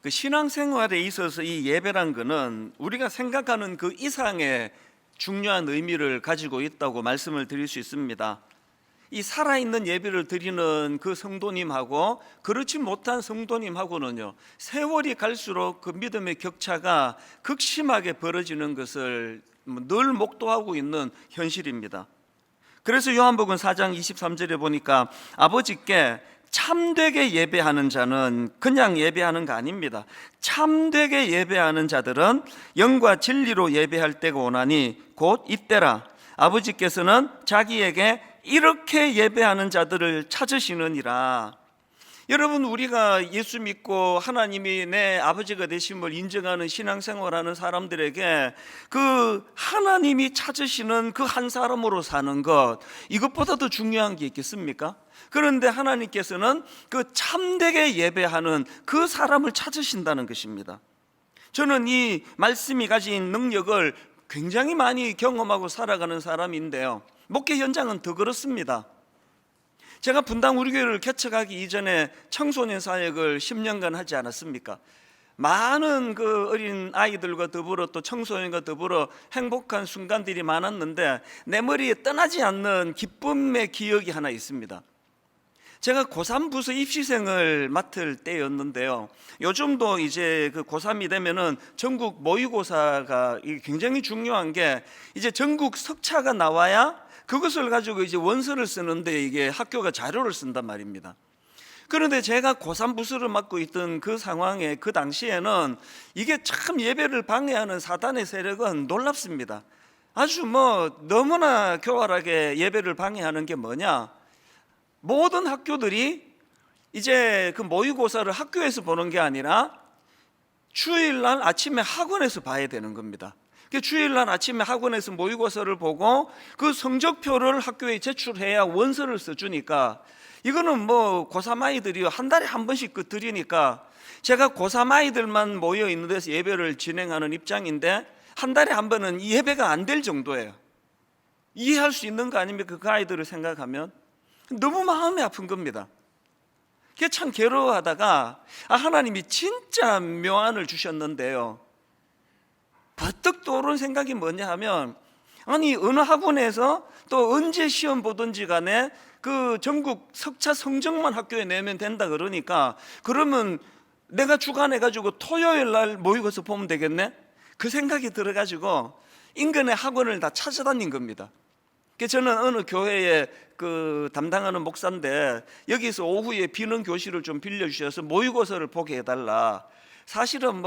그 신앙생활에 있어서 이 예배란 거는 우리가 생각하는 그 이상의 중요한 의미를 가지고 있다고 말씀을 드릴 수 있습니다. 이 살아있는 예배를 드리는 그 성도님하고 그렇지 못한 성도님하고는요, 세월이 갈수록 그 믿음의 격차가 극심하게 벌어지는 것을 늘 목도하고 있는 현실입니다. 그래서 요한복음 4장 23절에 보니까 아버지께 참되게 예배하는 자는 그냥 예배하는 거 아닙니다. 참되게 예배하는 자들은 영과 진리로 예배할 때가 오나니 곧 이때라. 아버지께서는 자기에게 이렇게 예배하는 자들을 찾으시느니라. 여러분, 우리가 예수 믿고 하나님이 내 아버지가 되심을 인정하는 신앙생활하는 사람들에게 그 하나님이 찾으시는 그 한 사람으로 사는 것, 이것보다 더 중요한 게 있겠습니까? 그런데 하나님께서는 그 참되게 예배하는 그 사람을 찾으신다는 것입니다. 저는 이 말씀이 가진 능력을 굉장히 많이 경험하고 살아가는 사람인데요, 목회 현장은 더 그렇습니다. 제가 분당 우리 교회를 개척하기 이전에 청소년 사역을 10년간 하지 않았습니까? 많은 그 어린 아이들과 더불어 또 청소년과 더불어 행복한 순간들이 많았는데 내 머리에 떠나지 않는 기쁨의 기억이 하나 있습니다. 제가 고3 부서 입시생을 맡을 때였는데요, 요즘도 이제 그 고3이 되면은 전국 모의고사가 굉장히 중요한 게, 이제 전국 석차가 나와야 그것을 가지고 이제 원서를 쓰는데 이게 학교가 자료를 쓴단 말입니다. 그런데 제가 고3 부서를 맡고 있던 그 상황에, 그 당시에는 이게 참 예배를 방해하는 사단의 세력은 놀랍습니다. 아주 너무나 교활하게 예배를 방해하는 게 뭐냐, 모든 학교들이 이제 그 모의고사를 학교에서 보는 게 아니라 주일날 아침에 학원에서 봐야 되는 겁니다. 주일날 아침에 학원에서 모의고사를 보고 그 성적표를 학교에 제출해야 원서를 써주니까, 이거는 고3 아이들이 한 달에 한 번씩 드리니까 제가 고3 아이들만 모여 있는 데서 예배를 진행하는 입장인데 한 달에 한 번은 이 예배가 안 될 정도예요. 이해할 수 있는 거 아닙니까? 그 아이들을 생각하면 너무 마음이 아픈 겁니다. 그게 참 괴로워하다가 하나님이 진짜 묘안을 주셨는데요, 버뜩 떠오른 생각이 뭐냐 하면, 아니 어느 학원에서 또 언제 시험 보든지 간에 그 전국 석차 성적만 학교에 내면 된다 그러니까, 그러면 내가 주관해가지고 토요일 날 모의고사 보면 되겠네? 그 생각이 들어가지고 인근의 학원을 다 찾아다닌 겁니다. 저는 어느 교회에 그 담당하는 목사인데 여기서 오후에 비는 교실을 좀 빌려주셔서 모의고사를 보게 해달라. 사실은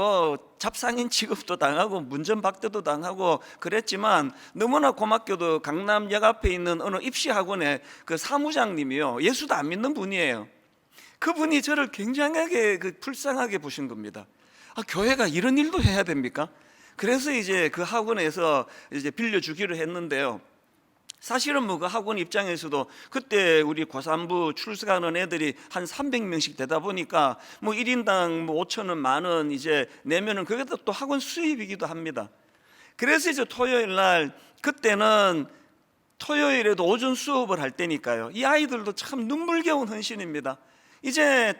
잡상인 취급도 당하고 문전박대도 당하고 그랬지만, 너무나 고맙게도 강남역 앞에 있는 어느 입시학원의 그 사무장님이요, 예수도 안 믿는 분이에요. 그분이 저를 굉장하게 불쌍하게 보신 겁니다. 교회가 이런 일도 해야 됩니까? 그래서 이제 그 학원에서 이제 빌려주기로 했는데요, 사실은 그 학원 입장에서도 그때 우리 고3부 출석하는 애들이 한 300명씩 되다 보니까 1인당 5,000원, 10,000원 이제 내면은 그게 또 학원 수입이기도 합니다. 그래서 이제 토요일 날, 그때는 토요일에도 오전 수업을 할 때니까요, 이 아이들도 참 눈물겨운 헌신입니다. 이제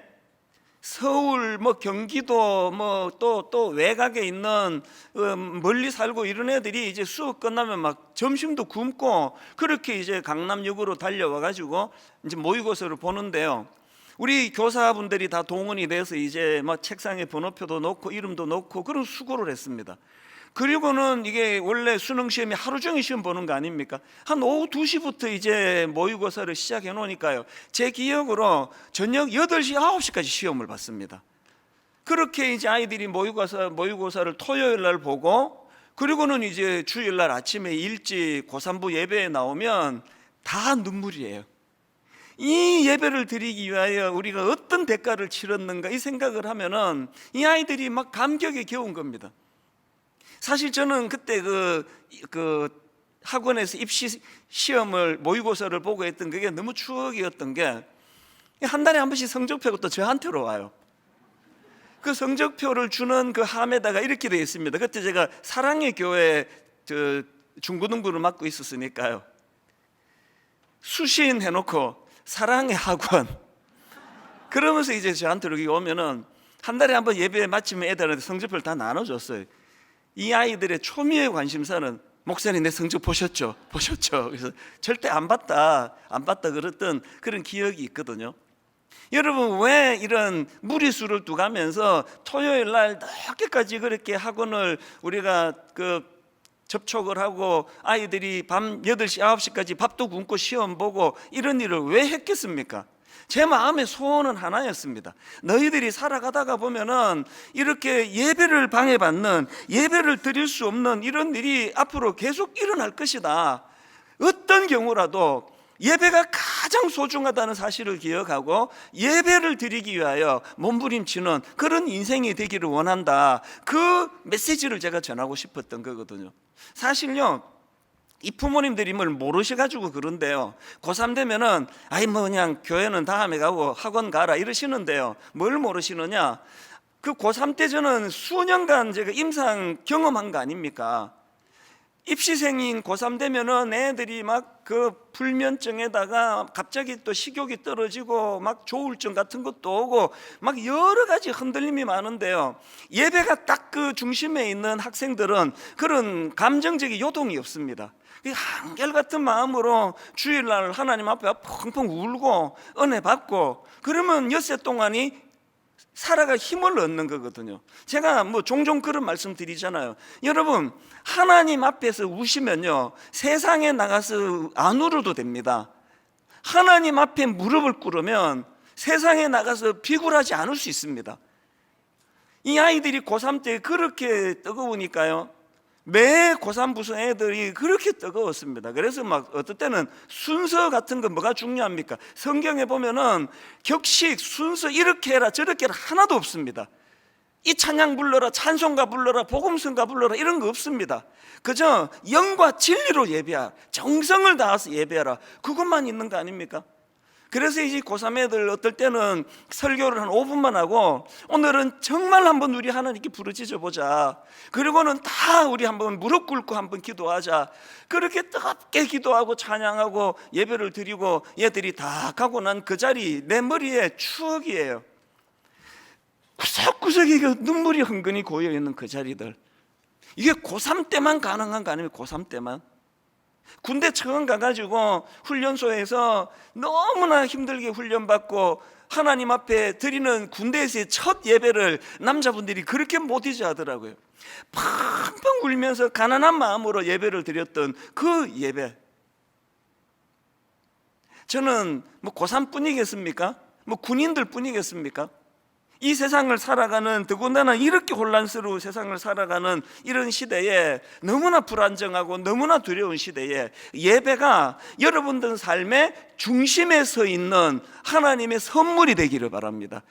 서울, 경기도, 또 외곽에 있는 멀리 살고 이런 애들이 이제 수업 끝나면 막 점심도 굶고 그렇게 이제 강남역으로 달려와 가지고 이제 모의고사를 보는데요, 우리 교사분들이 다 동원이 돼서 이제 책상에 번호표도 놓고 이름도 놓고 그런 수고를 했습니다. 그리고는 이게 원래 수능 시험이 하루 종일 시험 보는 거 아닙니까? 한 오후 2시부터 이제 모의고사를 시작해 놓으니까요, 제 기억으로 저녁 8시, 9시까지 시험을 봤습니다. 그렇게 이제 아이들이 모의고사를 토요일 날 보고, 그리고는 이제 주일 날 아침에 일찍 고3부 예배에 나오면 다 눈물이에요. 이 예배를 드리기 위하여 우리가 어떤 대가를 치렀는가, 이 생각을 하면은 이 아이들이 막 감격에 겨운 겁니다. 사실 저는 그때 그 학원에서 입시 시험을, 모의고사를 보고 했던 그게 너무 추억이었던 게, 한 달에 한 번씩 성적표가 또 저한테로 와요. 그 성적표를 주는 그 함에다가 이렇게 되어 있습니다. 그때 제가 사랑의 교회 중고등부를 맡고 있었으니까요, 수시인 해놓고 사랑의 학원, 그러면서 이제 저한테 여기 오면은 한 달에 한 번 예배 마치면 애들한테 성적표를 다 나눠줬어요. 이 아이들의 초미의 관심사는 목사님 내 성적 보셨죠? 보셨죠? 그래서 절대 안 봤다 그랬던 그런 기억이 있거든요. 여러분, 왜 이런 무리수를 두가면서 토요일 날 늦게까지 그렇게 학원을 우리가 접촉을 하고 아이들이 밤 8시, 9시까지 밥도 굶고 시험 보고 이런 일을 왜 했겠습니까? 제 마음의 소원은 하나였습니다. 너희들이 살아가다가 보면은 이렇게 예배를 방해받는, 예배를 드릴 수 없는 이런 일이 앞으로 계속 일어날 것이다. 어떤 경우라도 예배가 가장 소중하다는 사실을 기억하고 예배를 드리기 위하여 몸부림치는 그런 인생이 되기를 원한다. 그 메시지를 제가 전하고 싶었던 거거든요. 사실요, 이 부모님들이 뭘 모르셔가지고 그런데요, 고3 되면은 그냥 교회는 다음에 가고 학원 가라 이러시는데요, 뭘 모르시느냐, 그 고3 때 저는 수년간 제가 임상 경험한 거 아닙니까? 입시생인 고3 되면은 애들이 막 그 불면증에다가 갑자기 또 식욕이 떨어지고 막 조울증 같은 것도 오고 막 여러 가지 흔들림이 많은데요, 예배가 딱 그 중심에 있는 학생들은 그런 감정적인 요동이 없습니다. 한결같은 마음으로 주일날 하나님 앞에 펑펑 울고 은혜 받고 그러면 엿새 동안이 살아갈 힘을 얻는 거거든요. 제가 종종 그런 말씀 드리잖아요. 여러분, 하나님 앞에서 우시면요, 세상에 나가서 안 울어도 됩니다. 하나님 앞에 무릎을 꿇으면 세상에 나가서 비굴하지 않을 수 있습니다. 이 아이들이 고3 때 그렇게 뜨거우니까요, 매 고3 부서 애들이 그렇게 뜨거웠습니다. 그래서 막 어떨 때는 순서 같은 거 뭐가 중요합니까? 성경에 보면은 격식, 순서 이렇게 해라 저렇게 해라 하나도 없습니다. 이 찬양 불러라, 찬송가 불러라, 복음성가 불러라 이런 거 없습니다. 그저 영과 진리로 예배하라, 정성을 다해서 예배하라, 그것만 있는 거 아닙니까? 그래서 이제 고3 애들 어떨 때는 설교를 한 5분만 하고 오늘은 정말 한번 우리 하나님께 부르짖어 보자, 그리고는 다 우리 한번 무릎 꿇고 한번 기도하자, 그렇게 뜨겁게 기도하고 찬양하고 예배를 드리고 얘들이 다 가고 난 그 자리 내 머리에 추억이에요. 구석구석에 눈물이 흥건히 고여있는 그 자리들, 이게 고3 때만 가능한 거 아니면 고3 때만? 군대 처음 가가지고 훈련소에서 너무나 힘들게 훈련받고 하나님 앞에 드리는 군대에서의 첫 예배를 남자분들이 그렇게 못 잊어 하더라고요. 펑펑 울면서 가난한 마음으로 예배를 드렸던 그 예배, 저는 고3 뿐이겠습니까? 군인들 뿐이겠습니까? 이 세상을 살아가는, 더군다나 이렇게 혼란스러운 세상을 살아가는 이런 시대에, 너무나 불안정하고 너무나 두려운 시대에 예배가 여러분들 삶의 중심에 서 있는 하나님의 선물이 되기를 바랍니다.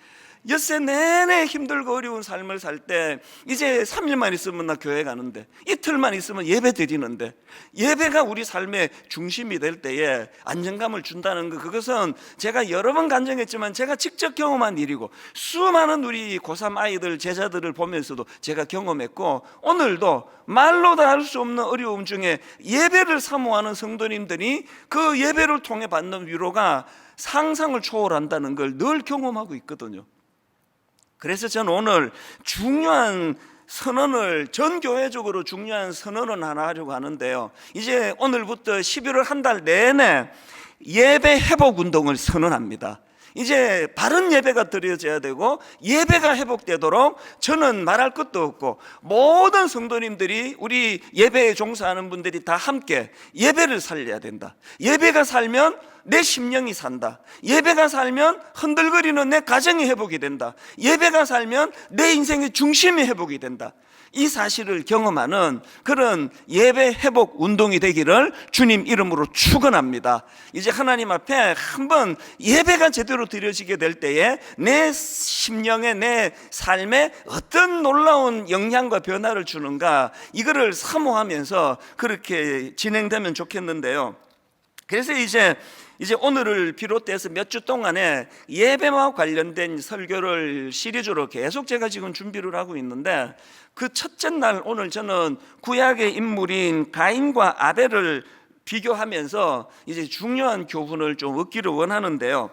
엿새 내내 힘들고 어려운 삶을 살 때 이제 3일만 있으면 나 교회 가는데, 이틀만 있으면 예배 드리는데, 예배가 우리 삶의 중심이 될 때에 안정감을 준다는 것, 그것은 제가 여러 번 간증했지만 제가 직접 경험한 일이고 수많은 우리 고3 아이들, 제자들을 보면서도 제가 경험했고, 오늘도 말로 다 할 수 없는 어려움 중에 예배를 사모하는 성도님들이 그 예배를 통해 받는 위로가 상상을 초월한다는 걸 늘 경험하고 있거든요. 그래서 저는 오늘 중요한 선언을, 전 교회적으로 중요한 선언을 하나 하려고 하는데요, 이제 오늘부터 11월 한 달 내내 예배 회복 운동을 선언합니다. 이제 바른 예배가 드려져야 되고 예배가 회복되도록 저는 말할 것도 없고 모든 성도님들이, 우리 예배에 종사하는 분들이 다 함께 예배를 살려야 된다. 예배가 살면 내 심령이 산다. 예배가 살면 흔들거리는 내 가정이 회복이 된다. 예배가 살면 내 인생의 중심이 회복이 된다. 이 사실을 경험하는 그런 예배 회복 운동이 되기를 주님 이름으로 축원합니다. 이제 하나님 앞에 한번 예배가 제대로 드려지게 될 때에 내 심령에, 내 삶에 어떤 놀라운 영향과 변화를 주는가, 이거를 사모하면서 그렇게 진행되면 좋겠는데요. 그래서 이제 오늘을 비롯해서 몇 주 동안에 예배와 관련된 설교를 시리즈로 계속 제가 지금 준비를 하고 있는데, 그 첫째 날 오늘 저는 구약의 인물인 가인과 아벨을 비교하면서 이제 중요한 교훈을 좀 얻기를 원하는데요.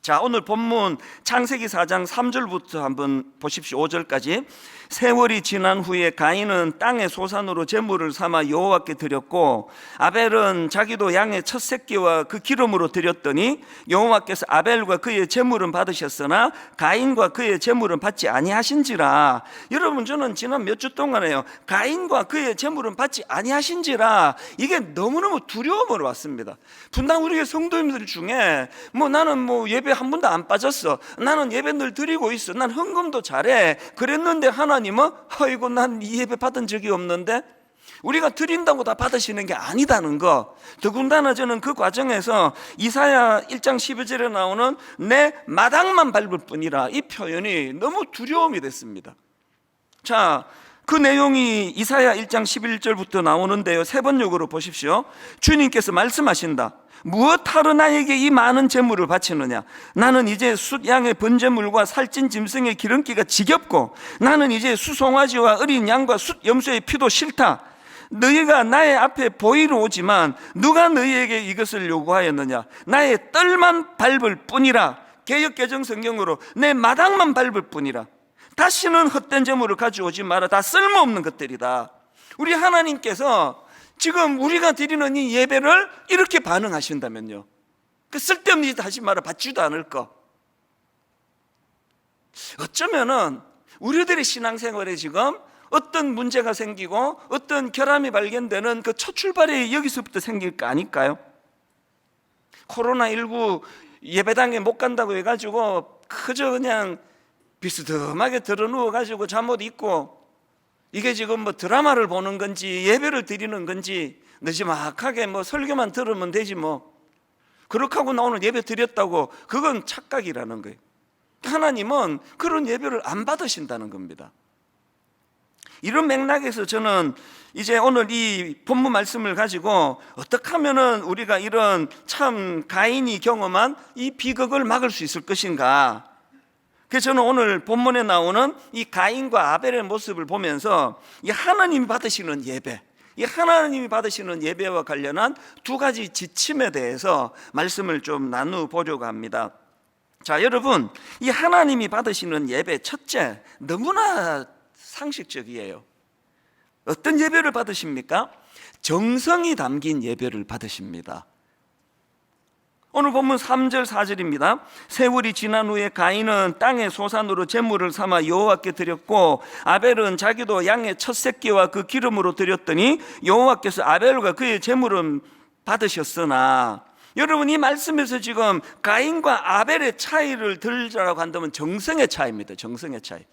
자, 오늘 본문 창세기 4장 3절부터 한번 보십시오. 5절까지. 세월이 지난 후에 가인은 땅의 소산으로 제물을 삼아 여호와께 드렸고 아벨은 자기도 양의 첫 새끼와 그 기름으로 드렸더니 여호와께서 아벨과 그의 제물은 받으셨으나 가인과 그의 제물은 받지 아니하신지라. 여러분, 저는 지난 몇 주 동안에요, 가인과 그의 제물은 받지 아니하신지라, 이게 너무너무 두려움으로 왔습니다. 분당 우리 성도님들 중에 나는 예배 한 번도 안 빠졌어, 나는 예배 늘 드리고 있어, 난 헌금도 잘해, 그랬는데 하나님은 아이고 난 이 예배 받은 적이 없는데, 우리가 드린다고 다 받으시는 게 아니다는 거. 더군다나 저는 그 과정에서 이사야 1장 12절에 나오는 내 마당만 밟을 뿐이라, 이 표현이 너무 두려움이 됐습니다. 자, 그 내용이 이사야 1장 11절부터 나오는데요, 세 번역으로 보십시오. 주님께서 말씀하신다. 무엇하러 나에게 이 많은 재물을 바치느냐? 나는 이제 숫 양의 번제물과 살찐 짐승의 기름기가 지겹고 나는 이제 수송아지와 어린 양과 숫 염소의 피도 싫다. 너희가 나의 앞에 보이러 오지만 누가 너희에게 이것을 요구하였느냐? 나의 뜰만 밟을 뿐이라. 개역개정 성경으로 내 마당만 밟을 뿐이라. 다시는 헛된 재물을 가져오지 마라. 다 쓸모없는 것들이다. 우리 하나님께서 지금 우리가 드리는 이 예배를 이렇게 반응하신다면요, 그 쓸데없는 짓 하지 마라, 받지도 않을 거. 어쩌면은 우리들의 신앙생활에 지금 어떤 문제가 생기고 어떤 결함이 발견되는 그 첫 출발이 여기서부터 생길 거 아닐까요? 코로나19 예배당에 못 간다고 해가지고 그저 그냥 비스듬하게 들어 누워가지고 잠 못 있고, 이게 지금 드라마를 보는 건지 예배를 드리는 건지 느지막하게 설교만 들으면 되지 그렇게 하고 나 오늘 예배 드렸다고, 그건 착각이라는 거예요. 하나님은 그런 예배를 안 받으신다는 겁니다. 이런 맥락에서 저는 이제 오늘 이 본문 말씀을 가지고 어떻게 하면은 우리가 이런 참 가인이 경험한 이 비극을 막을 수 있을 것인가. 그래서 저는 오늘 본문에 나오는 이 가인과 아벨의 모습을 보면서 이 하나님이 받으시는 예배, 이 하나님이 받으시는 예배와 관련한 두 가지 지침에 대해서 말씀을 좀 나누보려고 합니다. 자, 여러분, 이 하나님이 받으시는 예배, 첫째, 너무나 상식적이에요. 어떤 예배를 받으십니까? 정성이 담긴 예배를 받으십니다. 오늘 본문 3절 4절입니다. 세월이 지난 후에 가인은 땅의 소산으로 제물을 삼아 여호와께 드렸고 아벨은 자기도 양의 첫 새끼와 그 기름으로 드렸더니 여호와께서 아벨과 그의 제물은 받으셨으나. 여러분, 이 말씀에서 지금 가인과 아벨의 차이를 들자라고 한다면 정성의 차이입니다. 정성의 차이.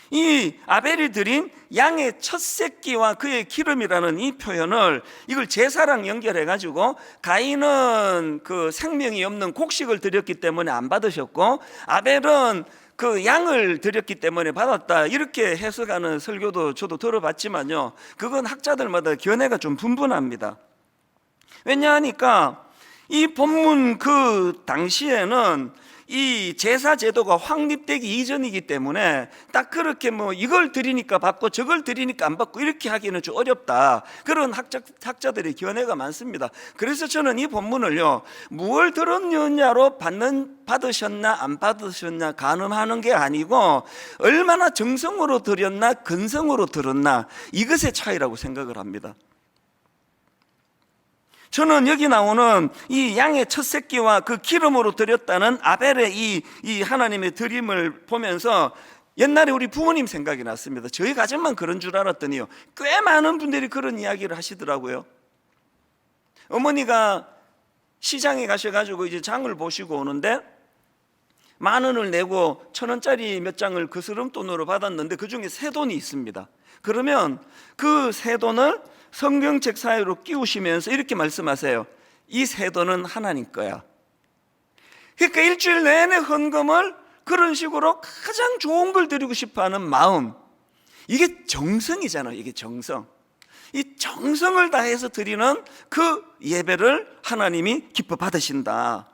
이 아벨이 드린 양의 첫 새끼와 그의 기름이라는 이 표현을, 이걸 제사랑 연결해 가지고 가인은 그 생명이 없는 곡식을 드렸기 때문에 안 받으셨고 아벨은 그 양을 드렸기 때문에 받았다, 이렇게 해석하는 설교도 저도 들어봤지만요, 그건 학자들마다 견해가 좀 분분합니다. 왜냐하니까 이 본문 그 당시에는 이 제사 제도가 확립되기 이전이기 때문에 딱 그렇게 이걸 드리니까 받고 저걸 드리니까 안 받고 이렇게 하기는 좀 어렵다, 그런 학자들의 견해가 많습니다. 그래서 저는 이 본문을요, 무엇을 들었느냐로 받으셨나 안 받으셨나 가늠하는 게 아니고 얼마나 정성으로 드렸나 근성으로 들었나, 이것의 차이라고 생각을 합니다. 저는 여기 나오는 이 양의 첫 새끼와 그 기름으로 드렸다는 아벨의 이 하나님의 드림을 보면서 옛날에 우리 부모님 생각이 났습니다. 저희 가정만 그런 줄 알았더니요, 꽤 많은 분들이 그런 이야기를 하시더라고요. 어머니가 시장에 가셔가지고 이제 장을 보시고 오는데 10,000원을 내고 1,000원짜리 몇 장을 그 스름돈으로 받았는데 그 중에 새 돈이 있습니다. 그러면 그 새 돈을 성경책 사이로 끼우시면서 이렇게 말씀하세요. 이 새 돈은 하나님 거야. 그러니까 일주일 내내 헌금을 그런 식으로 가장 좋은 걸 드리고 싶어하는 마음, 이게 정성이잖아요. 이게 정성. 이 정성을 다해서 드리는 그 예배를 하나님이 기뻐 받으신다.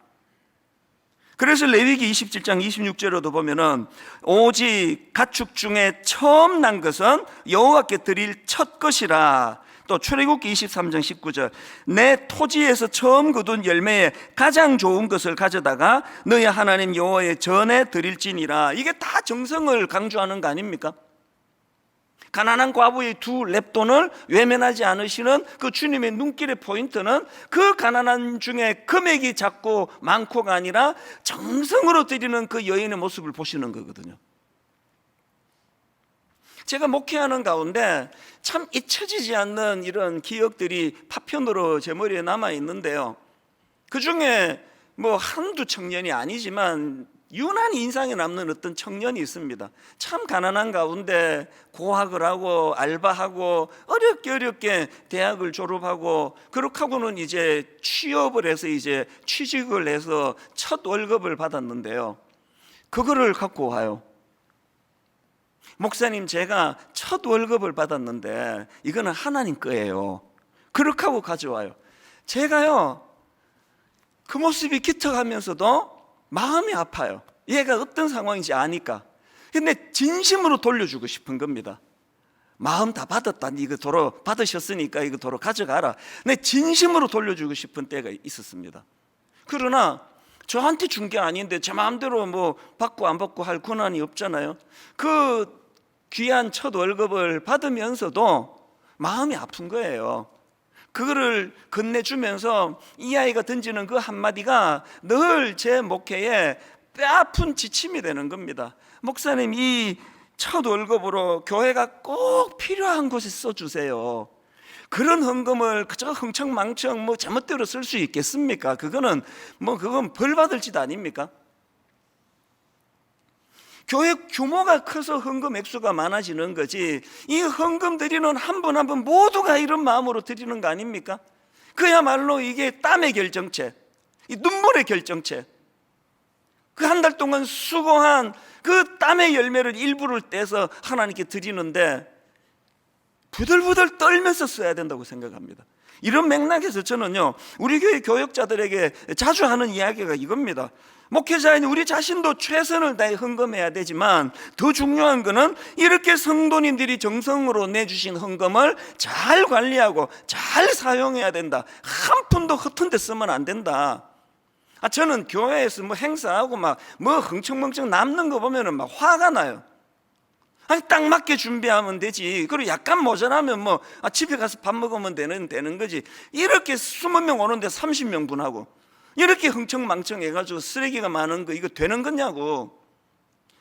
그래서 레위기 27장 26절에도 보면은 오직 가축 중에 처음 난 것은 여호와께 드릴 첫 것이라. 또 출애굽기 23장 19절, 내 토지에서 처음 거둔 열매에 가장 좋은 것을 가져다가 너희 하나님 여호와의 전에 드릴지니라. 이게 다 정성을 강조하는 거 아닙니까? 가난한 과부의 두 렙돈을 외면하지 않으시는 그 주님의 눈길의 포인트는 그 가난한 중에 금액이 작고 많고가 아니라 정성으로 드리는 그 여인의 모습을 보시는 거거든요. 제가 목회하는 가운데 참 잊혀지지 않는 이런 기억들이 파편으로 제 머리에 남아 있는데요, 그 중에 뭐 한두 청년이 아니지만 유난히 인상에 남는 어떤 청년이 있습니다. 참 가난한 가운데 고학을 하고 알바하고 어렵게 대학을 졸업하고 그렇게 하고는 이제 취업을 해서 이제 취직을 해서 첫 월급을 받았는데요, 그거를 갖고 와요. 목사님, 제가 첫 월급을 받았는데 이거는 하나님 거예요. 그렇게 하고 가져와요. 제가요, 그 모습이 기특하면서도 마음이 아파요. 얘가 어떤 상황인지 아니까. 근데 진심으로 돌려주고 싶은 겁니다. 마음 다 받았다, 이거 도로 받으셨으니까 이거 도로 가져가라. 근데 진심으로 돌려주고 싶은 때가 있었습니다. 그러나 저한테 준 게 아닌데 제 마음대로 뭐 받고 안 받고 할 권한이 없잖아요. 그 귀한 첫 월급을 받으면서도 마음이 아픈 거예요. 그거를 건네주면서 이 아이가 던지는 그 한마디가 늘 제 목회에 뼈아픈 지침이 되는 겁니다. 목사님, 이 첫 월급으로 교회가 꼭 필요한 곳에 써주세요. 그런 헌금을 그저 흥청망청 뭐 제멋대로 쓸 수 있겠습니까? 그건 벌 받을 짓 아닙니까? 교회 규모가 커서 헌금 액수가 많아지는 거지, 이 헌금 드리는 한 분 한 분 모두가 이런 마음으로 드리는 거 아닙니까? 그야말로 이게 땀의 결정체, 이 눈물의 결정체. 그 한 달 동안 수고한 그 땀의 열매를 일부를 떼서 하나님께 드리는데 부들부들 떨면서 써야 된다고 생각합니다. 이런 맥락에서 저는요, 우리 교회 교역자들에게 자주 하는 이야기가 이겁니다. 목회자인 우리 자신도 최선을 다해 헌금해야 되지만 더 중요한 것은 이렇게 성도님들이 정성으로 내주신 헌금을 잘 관리하고 잘 사용해야 된다. 한 푼도 허튼 데 쓰면 안 된다. 저는 교회에서 뭐 행사하고 뭐 흥청망청 남는 거 보면은 막 화가 나요. 아니, 딱 맞게 준비하면 되지. 그리고 약간 모자라면 집에 가서 밥 먹으면 되는 거지. 이렇게 20명 오는데 30명 분하고 이렇게 흥청망청 해가지고 쓰레기가 많은 거 이거 되는 거냐고.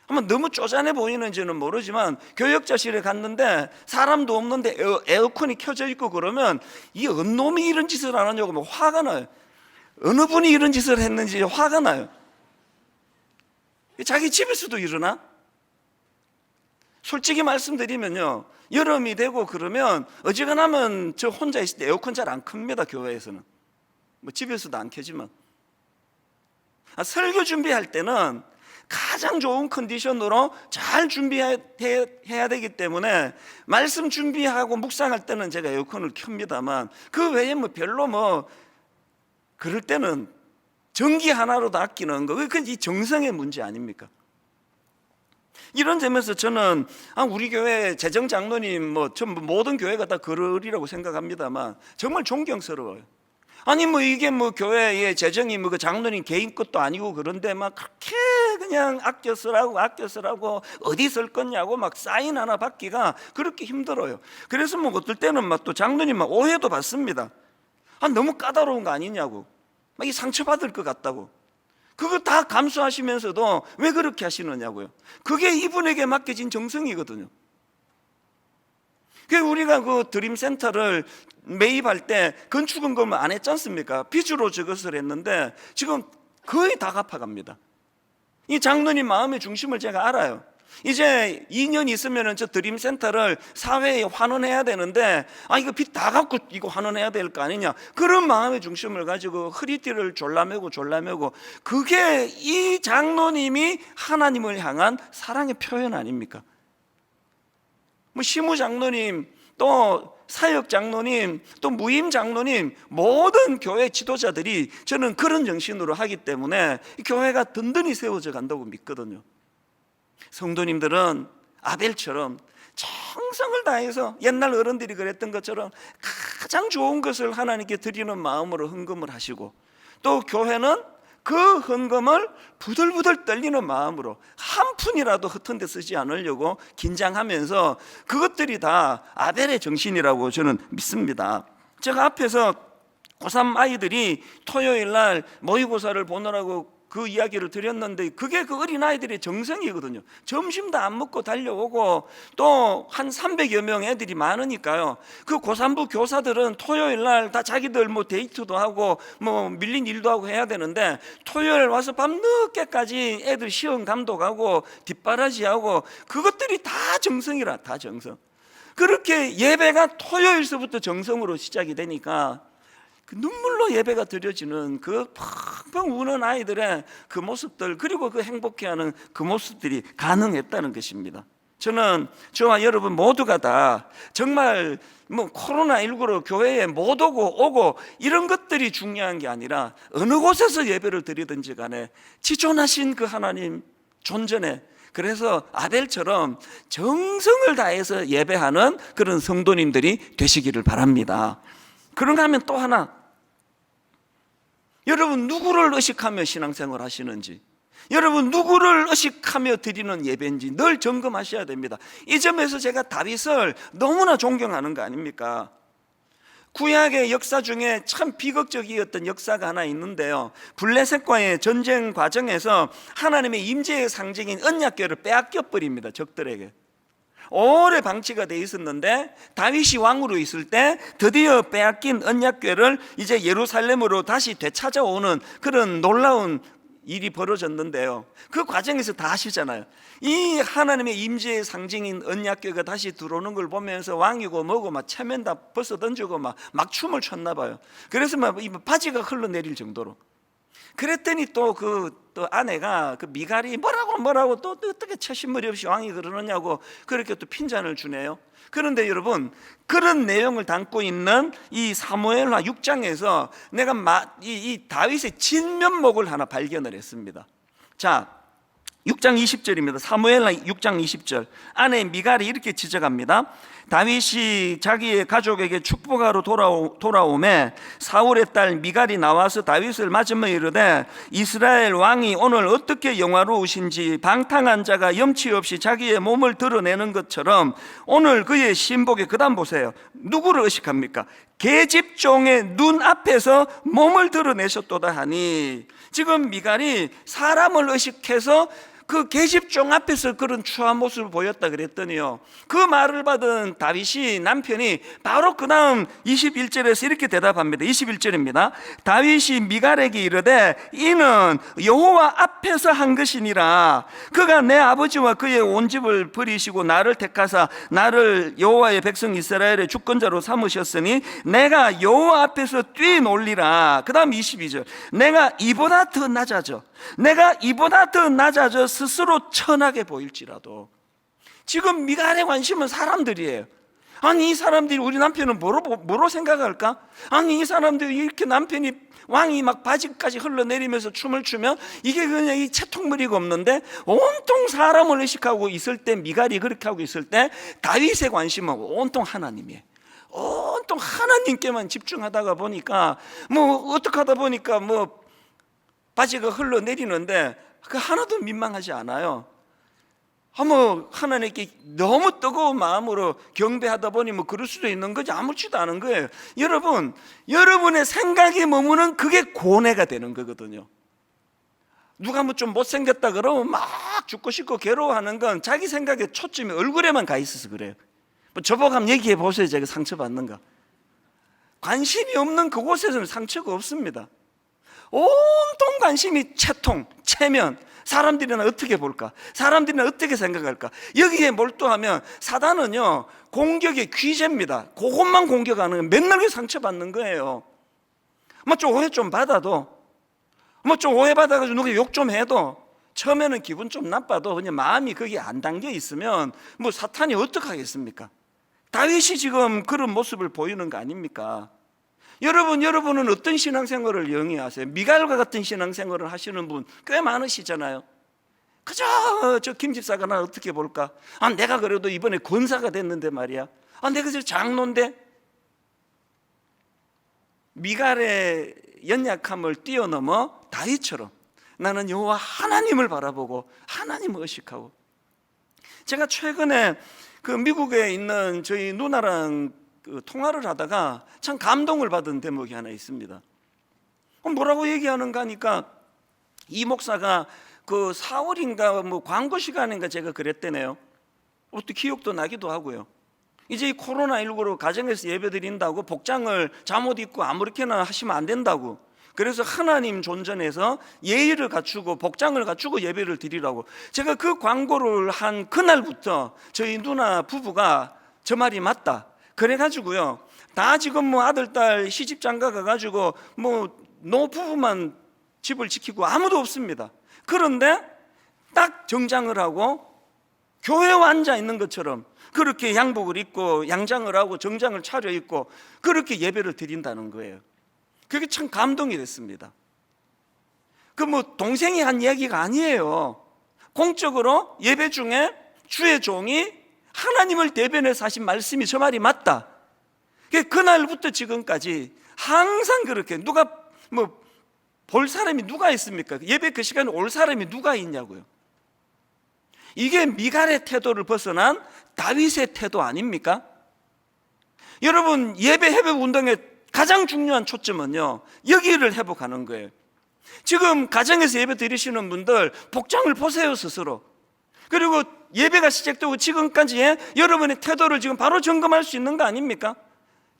아마 너무 쪼잔해 보이는지는 모르지만 교역자실에 갔는데 사람도 없는데 에어컨이 켜져 있고 그러면 이 언놈이 이런 짓을 안 하냐고 막 화가 나요. 어느 분이 이런 짓을 했는지 화가 나요. 자기 집에서도 일어나? 솔직히 말씀드리면요, 여름이 되고 그러면 어지간하면 저 혼자 있을 때 에어컨 잘 안 큽니다. 교회에서는 뭐 집에서도 안 켜지만. 설교 준비할 때는 가장 좋은 컨디션으로 잘 준비해야 되기 때문에 말씀 준비하고 묵상할 때는 제가 에어컨을 켭니다만 그 외에 별로 그럴 때는 전기 하나로도 아끼는 거, 그건 이 정성의 문제 아닙니까? 이런 점에서 저는 우리 교회 재정 장로님 전부 모든 교회가 다 그러리라고 생각합니다만 정말 존경스러워요. 아니 이게 교회의 재정이 그 장로님 개인 것도 아니고 그런데 그렇게 그냥 아껴 쓰라고 어디 쓸 거냐고 사인 하나 받기가 그렇게 힘들어요. 그래서 어떨 때는 또 장로님 오해도 받습니다. 너무 까다로운 거 아니냐고, 이 상처받을 것 같다고. 그거 다 감수하시면서도 왜 그렇게 하시느냐고요. 그게 이분에게 맡겨진 정성이거든요. 우리가 그 드림센터를 매입할 때 건축헌금을 안 했지 않습니까? 빚으로 저것을 했는데 지금 거의 다 갚아갑니다. 이 장로님 마음의 중심을 제가 알아요. 이제 2년 있으면 저 드림센터를 사회에 환원해야 되는데 이거 빚 다 갚고 이거 환원해야 될 거 아니냐, 그런 마음의 중심을 가지고 허리띠를 졸라매고 그게 이 장로님이 하나님을 향한 사랑의 표현 아닙니까? 시무 장로님, 또 사역 장로님, 또 무임 장로님, 모든 교회 지도자들이 저는 그런 정신으로 하기 때문에 교회가 든든히 세워져 간다고 믿거든요. 성도님들은 아벨처럼 정성을 다해서 옛날 어른들이 그랬던 것처럼 가장 좋은 것을 하나님께 드리는 마음으로 헌금을 하시고, 또 교회는 그 헌금을 부들부들 떨리는 마음으로 한 푼이라도 허튼 데 쓰지 않으려고 긴장하면서, 그것들이 다 아벨의 정신이라고 저는 믿습니다. 제가 앞에서 고3 아이들이 토요일 날 모의고사를 보느라고 그 이야기를 드렸는데, 그게 그 어린아이들의 정성이거든요. 점심도 안 먹고 달려오고, 또 한 300여 명 애들이 많으니까요, 그 고3부 교사들은 토요일 날 다 자기들 뭐 데이트도 하고 뭐 밀린 일도 하고 해야 되는데, 토요일 와서 밤늦게까지 애들 시험 감독하고 뒷바라지하고, 그것들이 다 정성이라, 다 정성. 그렇게 예배가 토요일서부터 정성으로 시작이 되니까 그 눈물로 예배가 드려지는 그 펑펑 우는 아이들의 그 모습들, 그리고 그 행복해하는 그 모습들이 가능했다는 것입니다. 저는 저와 여러분 모두가 다 정말 뭐 코로나19로 교회에 못 오고 이런 것들이 중요한 게 아니라, 어느 곳에서 예배를 드리든지 간에 지존하신 그 하나님 존전에, 그래서 아벨처럼 정성을 다해서 예배하는 그런 성도님들이 되시기를 바랍니다. 그런가 하면 또 하나, 여러분 누구를 의식하며 신앙생활 하시는지, 여러분 누구를 의식하며 드리는 예배인지 늘 점검하셔야 됩니다. 이 점에서 제가 다윗을 너무나 존경하는 거 아닙니까? 구약의 역사 중에 참 비극적이었던 역사가 하나 있는데요, 블레셋과의 전쟁 과정에서 하나님의 임재의 상징인 언약궤를 빼앗겨 버립니다. 적들에게 오래 방치가 돼 있었는데, 다윗이 왕으로 있을 때 드디어 빼앗긴 언약궤를 이제 예루살렘으로 다시 되찾아오는 그런 놀라운 일이 벌어졌는데요, 그 과정에서 다 아시잖아요. 이 하나님의 임재의 상징인 언약궤가 다시 들어오는 걸 보면서 왕이고 뭐고 막 체면 다 벗어 던지고 막 춤을 췄나 봐요. 그래서 막 바지가 흘러내릴 정도로. 그랬더니 또 아내가 그 미갈이 뭐라고 또 어떻게 채신머리 없이 왕이 그러느냐고 그렇게 또 핀잔을 주네요. 그런데 여러분, 그런 내용을 담고 있는 이 사무엘하 6장에서 내가 이 다윗의 진면목을 하나 발견을 했습니다. 자, 6장 20절입니다. 사무엘하 6장 20절. 아내 미갈이 이렇게 지적합니다. 다윗이 자기의 가족에게 축복하러 돌아오매 사울의 딸 미갈이 나와서 다윗을 맞으며 이르되, 이스라엘 왕이 오늘 어떻게 영화로우신지 방탕한 자가 염치 없이 자기의 몸을 드러내는 것처럼 오늘 그의 신복에, 그 다음 보세요, 누구를 의식합니까? 계집종의 눈 앞에서 몸을 드러내셨도다 하니, 지금 미갈이 사람을 의식해서 그 계집종 앞에서 그런 추한 모습을 보였다 그랬더니요, 그 말을 받은 다윗이, 남편이 바로 그 다음 21절에서 이렇게 대답합니다. 21절입니다. 다윗이 미갈에게 이르되, 이는 여호와 앞에서 한 것이니라. 그가 내 아버지와 그의 온 집을 버리시고 나를 택하사 나를 여호와의 백성 이스라엘의 주권자로 삼으셨으니 내가 여호와 앞에서 뛰놀리라. 그 다음 22절. 내가 이보다 더 낮아져 스스로 천하게 보일지라도. 지금 미갈의 관심은 사람들이에요. 아니, 이 사람들이 우리 남편은 뭐로 생각할까? 아니, 이 사람들이 이렇게 남편이 왕이 막 바지까지 흘러내리면서 춤을 추면 이게 그냥 이 채통머리가 없는데 온통 사람을 의식하고 있을 때, 미갈이 그렇게 하고 있을 때 다윗의 관심은 온통 하나님이에요. 온통 하나님께만 집중하다가 보니까 뭐 어떻게 하다 보니까 뭐 바지가 흘러내리는데 그 하나도 민망하지 않아요. 뭐 하나님께 너무 뜨거운 마음으로 경배하다 보니 뭐 그럴 수도 있는 거지, 아무렇지도 않은 거예요. 여러분, 여러분의 생각이 머무는 그게 고뇌가 되는 거거든요. 누가 뭐 좀 못생겼다 그러면 막 죽고 싶고 괴로워하는 건 자기 생각에 초점이 얼굴에만 가 있어서 그래요. 뭐 저보고 한번 얘기해 보세요. 제가 상처받는가. 관심이 없는 그곳에서는 상처가 없습니다. 온통 관심이 채통, 체면, 사람들이나 어떻게 볼까, 사람들이나 어떻게 생각할까, 여기에 몰두하면 사단은요 공격의 귀재입니다. 그것만 공격하는 거예요. 맨날 상처받는 거예요. 뭐 좀 오해 좀 받아도, 뭐 좀 오해 받아가지고 누가 욕 좀 해도 처음에는 기분 좀 나빠도 그냥 마음이 거기에 안 담겨 있으면 뭐 사탄이 어떡하겠습니까? 다윗이 지금 그런 모습을 보이는 거 아닙니까? 여러분은 어떤 신앙생활을 영위하세요? 미갈과 같은 신앙생활을 하시는 분 꽤 많으시잖아요. 그저 저 김 집사가 나 어떻게 볼까? 내가 그래도 이번에 권사가 됐는데 말이야. 내가 저 장로인데. 미갈의 연약함을 뛰어넘어 다윗처럼 나는 여호와 하나님을 바라보고 하나님을 의식하고. 제가 최근에 그 미국에 있는 저희 누나랑 통화를 하다가 참 감동을 받은 대목이 하나 있습니다. 뭐라고 얘기하는가 하니까 이 목사가 그 4월인가 뭐 광고 시간인가 제가 그랬대네요. 어떻게 기억도 나기도 하고요. 이제 이 코로나19로 가정에서 예배 드린다고 복장을 잠옷 입고 아무렇게나 하시면 안 된다고. 그래서 하나님 존전에서 예의를 갖추고 복장을 갖추고 예배를 드리라고. 제가 그 광고를 한 그날부터 저희 누나 부부가 저 말이 맞다 그래가지고요, 다 지금 뭐 아들 딸 시집 장가 가가지고 뭐 노부부만 집을 지키고 아무도 없습니다. 그런데 딱 정장을 하고 교회에 앉아 있는 것처럼 그렇게 양복을 입고 양장을 하고 정장을 차려입고 그렇게 예배를 드린다는 거예요. 그게 참 감동이 됐습니다. 그 뭐 동생이 한 얘기가 아니에요. 공적으로 예배 중에 주의 종이 하나님을 대변해서 하신 말씀이 저 말이 맞다. 그날부터 지금까지 항상 그렇게, 누가 뭐 볼 사람이 누가 있습니까? 예배 그 시간에 올 사람이 누가 있냐고요. 이게 미갈의 태도를 벗어난 다윗의 태도 아닙니까? 여러분, 예배 회복 운동의 가장 중요한 초점은요, 여기를 회복하는 거예요. 지금 가정에서 예배 드리시는 분들 복장을 보세요, 스스로. 그리고 예배가 시작되고 지금까지의 여러분의 태도를 지금 바로 점검할 수 있는 거 아닙니까?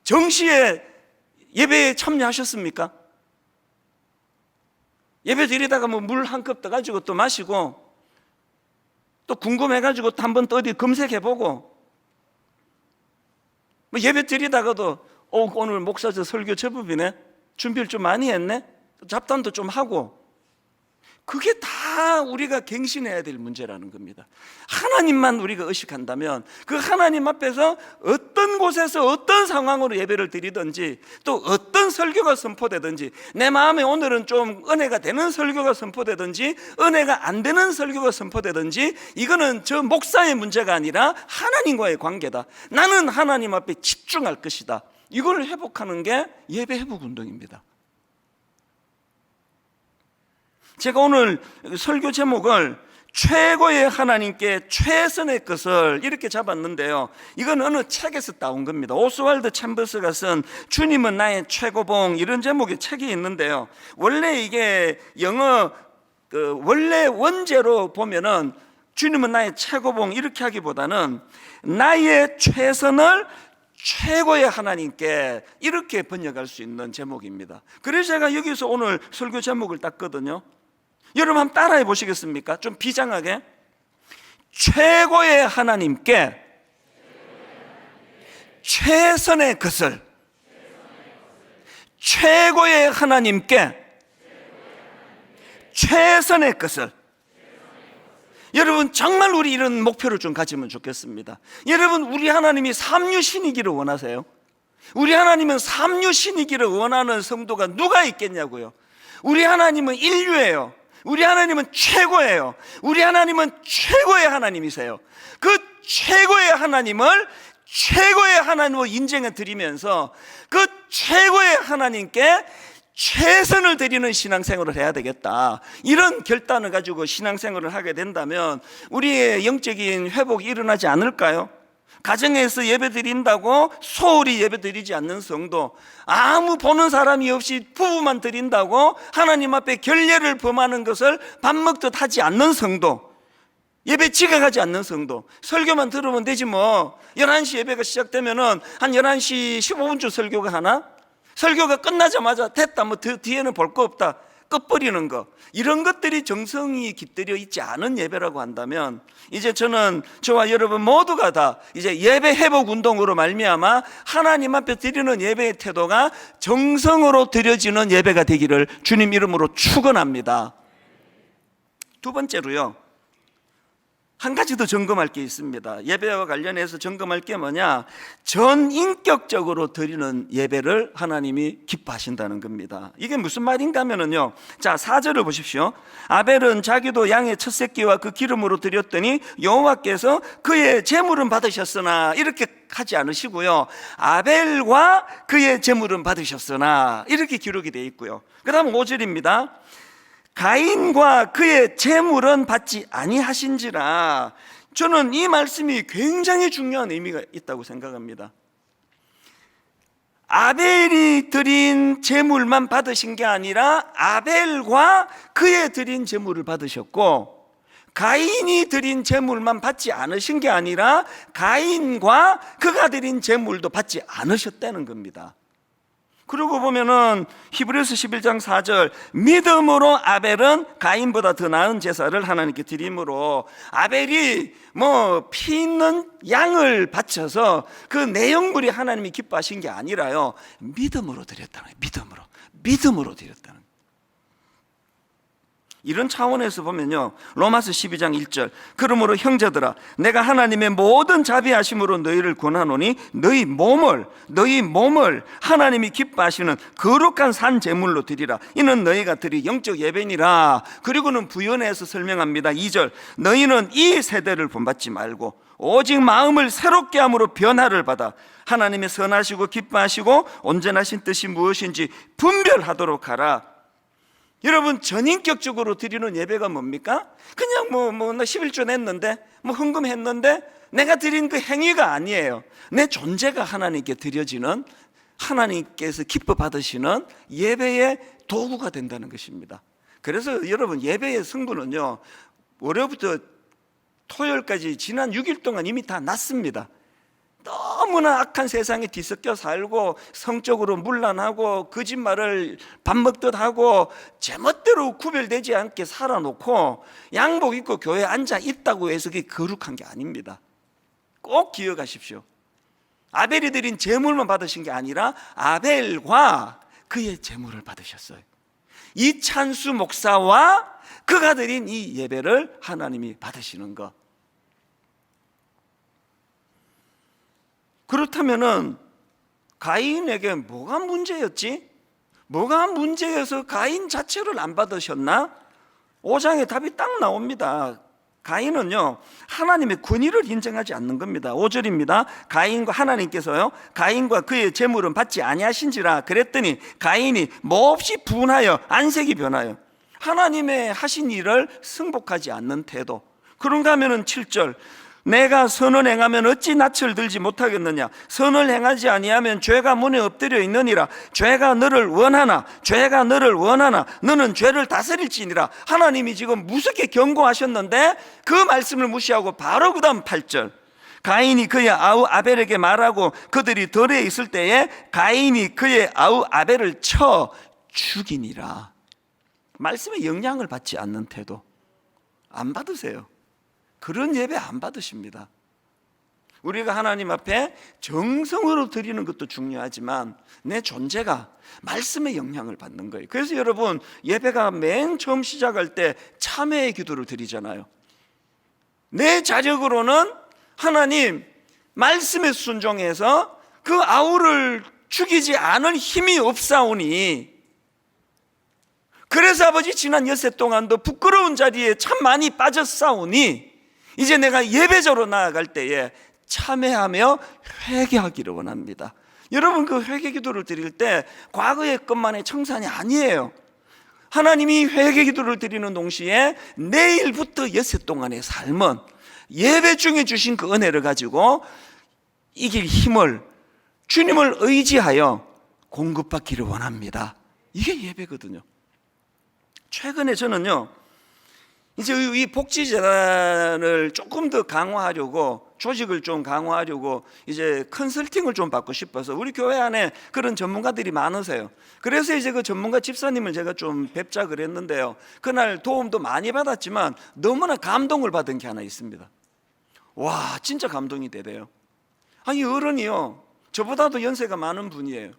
정시에 예배에 참여하셨습니까? 예배 드리다가 뭐 물 한 컵 떠가지고 또 마시고, 또 궁금해가지고 또 한번 또 어디 검색해보고, 뭐 예배 드리다가도 오늘 목사 저 설교 제법이네, 준비를 좀 많이 했네, 잡담도 좀 하고. 그게 다 우리가 갱신해야 될 문제라는 겁니다. 하나님만 우리가 의식한다면 그 하나님 앞에서 어떤 곳에서 어떤 상황으로 예배를 드리든지, 또 어떤 설교가 선포되든지, 내 마음에 오늘은 좀 은혜가 되는 설교가 선포되든지 은혜가 안 되는 설교가 선포되든지, 이거는 저 목사의 문제가 아니라 하나님과의 관계다. 나는 하나님 앞에 집중할 것이다. 이걸 회복하는 게 예배 회복 운동입니다. 제가 오늘 설교 제목을 최고의 하나님께 최선의 것을 이렇게 잡았는데요, 이건 어느 책에서 따온 겁니다. 오스왈드 챔버스가 쓴 주님은 나의 최고봉, 이런 제목의 책이 있는데요, 원래 이게 영어 원래 원제로 보면은 주님은 나의 최고봉 이렇게 하기보다는 나의 최선을 최고의 하나님께, 이렇게 번역할 수 있는 제목입니다. 그래서 제가 여기서 오늘 설교 제목을 땄거든요. 여러분 한번 따라해 보시겠습니까? 좀 비장하게. 최고의 하나님께 최선의 것을. 최고의 하나님께 최선의 것을. 여러분 정말 우리 이런 목표를 좀 가지면 좋겠습니다. 여러분, 우리 하나님이 삼류신이기를 원하세요? 우리 하나님은 삼류신이기를 원하는 성도가 누가 있겠냐고요. 우리 하나님은 인류예요. 우리 하나님은 최고예요. 우리 하나님은 최고의 하나님이세요. 그 최고의 하나님을 최고의 하나님으로 인정해 드리면서 그 최고의 하나님께 최선을 드리는 신앙생활을 해야 되겠다, 이런 결단을 가지고 신앙생활을 하게 된다면 우리의 영적인 회복이 일어나지 않을까요? 가정에서 예배 드린다고 소홀히 예배 드리지 않는 성도, 아무 보는 사람이 없이 부부만 드린다고 하나님 앞에 결례를 범하는 것을 밥 먹듯 하지 않는 성도, 예배 지각하지 않는 성도, 설교만 들으면 되지 뭐. 11시 예배가 시작되면은 한 11시 15분쯤 설교가 하나? 설교가 끝나자마자 됐다, 뭐 뒤에는 볼 거 없다, 끝버리는 거, 이런 것들이 정성이 깃들여 있지 않은 예배라고 한다면, 이제 저는 저와 여러분 모두가 다 이제 예배 회복 운동으로 말미암아 하나님 앞에 드리는 예배의 태도가 정성으로 드려지는 예배가 되기를 주님 이름으로 축원합니다. 두 번째로요, 한 가지 더 점검할 게 있습니다. 예배와 관련해서 점검할 게 뭐냐? 전인격적으로 드리는 예배를 하나님이 기뻐하신다는 겁니다. 이게 무슨 말인가 하면요, 자 4절을 보십시오. 아벨은 자기도 양의 첫 새끼와 그 기름으로 드렸더니 여호와께서 그의 제물은 받으셨으나, 이렇게 하지 않으시고요, 아벨과 그의 제물은 받으셨으나, 이렇게 기록이 되어 있고요. 그 다음 5절입니다. 가인과 그의 제물은 받지 아니하신지라. 저는 이 말씀이 굉장히 중요한 의미가 있다고 생각합니다. 아벨이 드린 제물만 받으신 게 아니라 아벨과 그의 드린 제물을 받으셨고, 가인이 드린 제물만 받지 않으신 게 아니라 가인과 그가 드린 제물도 받지 않으셨다는 겁니다. 그러고 보면은 히브리서 11장 4절, 믿음으로 아벨은 가인보다 더 나은 제사를 하나님께 드림으로, 아벨이 피 있는 양을 바쳐서 그 내용물이 하나님이 기뻐하신 게 아니라요, 믿음으로 드렸다는 거예요. 믿음으로 드렸다는 거예요. 이런 차원에서 보면요, 로마서 12장 1절, 그러므로 형제들아 내가 하나님의 모든 자비하심으로 너희를 권하노니 너희 몸을 하나님이 기뻐하시는 거룩한 산 제물로 드리라. 이는 너희가 드릴 영적 예배니라. 그리고는 부연해서 설명합니다. 2절, 너희는 이 세대를 본받지 말고 오직 마음을 새롭게 함으로 변화를 받아 하나님의 선하시고 기뻐하시고 온전하신 뜻이 무엇인지 분별하도록 하라. 여러분, 전인격적으로 드리는 예배가 뭡니까? 그냥 나 11조 냈는데, 헌금했는데, 내가 드린 그 행위가 아니에요. 내 존재가 하나님께 드려지는, 하나님께서 기뻐 받으시는 예배의 도구가 된다는 것입니다. 그래서 여러분, 예배의 승부는요, 월요일부터 토요일까지 지난 6일 동안 이미 다 났습니다. 너무나 악한 세상에 뒤섞여 살고, 성적으로 문란하고, 거짓말을 밥 먹듯 하고, 제멋대로 구별되지 않게 살아놓고 양복 입고 교회에 앉아 있다고 해서 그게 거룩한 게 아닙니다. 꼭 기억하십시오. 아벨이 드린 제물만 받으신 게 아니라 아벨과 그의 제물을 받으셨어요. 이찬수 목사와 그가 드린 이 예배를 하나님이 받으시는 것. 그렇다면은 가인에게 뭐가 문제였지? 뭐가 문제여서 가인 자체를 안 받으셨나? 5장에 답이 딱 나옵니다. 가인은요, 하나님의 권위를 인정하지 않는 겁니다. 5절입니다. 가인과 하나님께서요, 가인과 그의 제물은 받지 아니하신지라 그랬더니 가인이 몹시 분하여 안색이 변하여 하나님의 하신 일을 승복하지 않는 태도. 그런가 하면은 7절, 내가 선을 행하면 어찌 낯을 들지 못하겠느냐? 선을 행하지 아니하면 죄가 문에 엎드려 있느니라. 죄가 너를 원하나 너는 죄를 다스릴지니라. 하나님이 지금 무섭게 경고하셨는데 그 말씀을 무시하고 바로 그 다음 8절, 가인이 그의 아우 아벨에게 말하고 그들이 들에 있을 때에 가인이 그의 아우 아벨을 쳐 죽이니라. 말씀에 영향을 받지 않는 태도 안 받으세요. 그런 예배 안 받으십니다. 우리가 하나님 앞에 정성으로 드리는 것도 중요하지만 내 존재가 말씀의 영향을 받는 거예요. 그래서 여러분, 예배가 맨 처음 시작할 때 참회의 기도를 드리잖아요. 내 자력으로는 하나님 말씀에 순종해서 그 아우를 죽이지 않을 힘이 없사오니, 그래서 아버지 지난 엿새 동안도 부끄러운 자리에 참 많이 빠졌사오니 이제 내가 예배자로 나아갈 때에 참회하며 회개하기를 원합니다. 여러분, 그 회개 기도를 드릴 때 과거의 것만의 청산이 아니에요. 하나님이 회개 기도를 드리는 동시에 내일부터 엿새 동안의 삶은 예배 중에 주신 그 은혜를 가지고 이길 힘을 주님을 의지하여 공급받기를 원합니다. 이게 예배거든요. 최근에 저는요, 이제 이 복지재단을 조금 더 강화하려고, 조직을 좀 강화하려고 이제 컨설팅을 좀 받고 싶어서, 우리 교회 안에 그런 전문가들이 많으세요. 그래서 이제 그 전문가 집사님을 제가 좀 뵙자 그랬는데요, 그날 도움도 많이 받았지만 너무나 감동을 받은 게 하나 있습니다. 와, 진짜 감동이 되대요. 아니, 어른이요, 저보다도 연세가 많은 분이에요.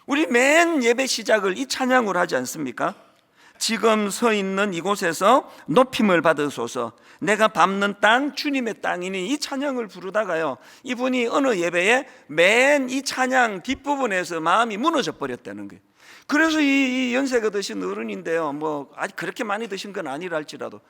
우리 맨 예배 시작을 이 찬양으로 하지 않습니까? 지금 서 있는 이곳에서 높임을 받으소서. 내가 밟는 땅 주님의 땅이니. 이 찬양을 부르다가요, 이분이 어느 예배에 맨 이 찬양 뒷부분에서 마음이 무너져 버렸다는 거예요. 그래서 이 연세가 드신 어른인데요, 뭐 아직 그렇게 많이 드신 건 아니라 할지라도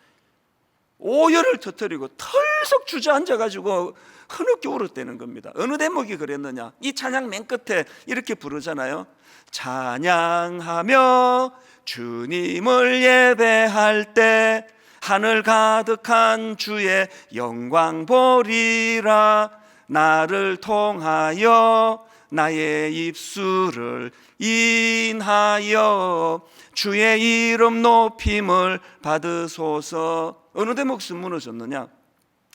오열을 터뜨리고 털썩 주저앉아가지고 흐느껴 울었다는 겁니다. 어느 대목이 그랬느냐, 이 찬양 맨 끝에 이렇게 부르잖아요. 찬양하며 주님을 예배할 때 하늘 가득한 주의 영광 보리라. 나를 통하여 나의 입술을 인하여 주의 이름 높임을 받으소서. 어느 대목에서 무너졌느냐,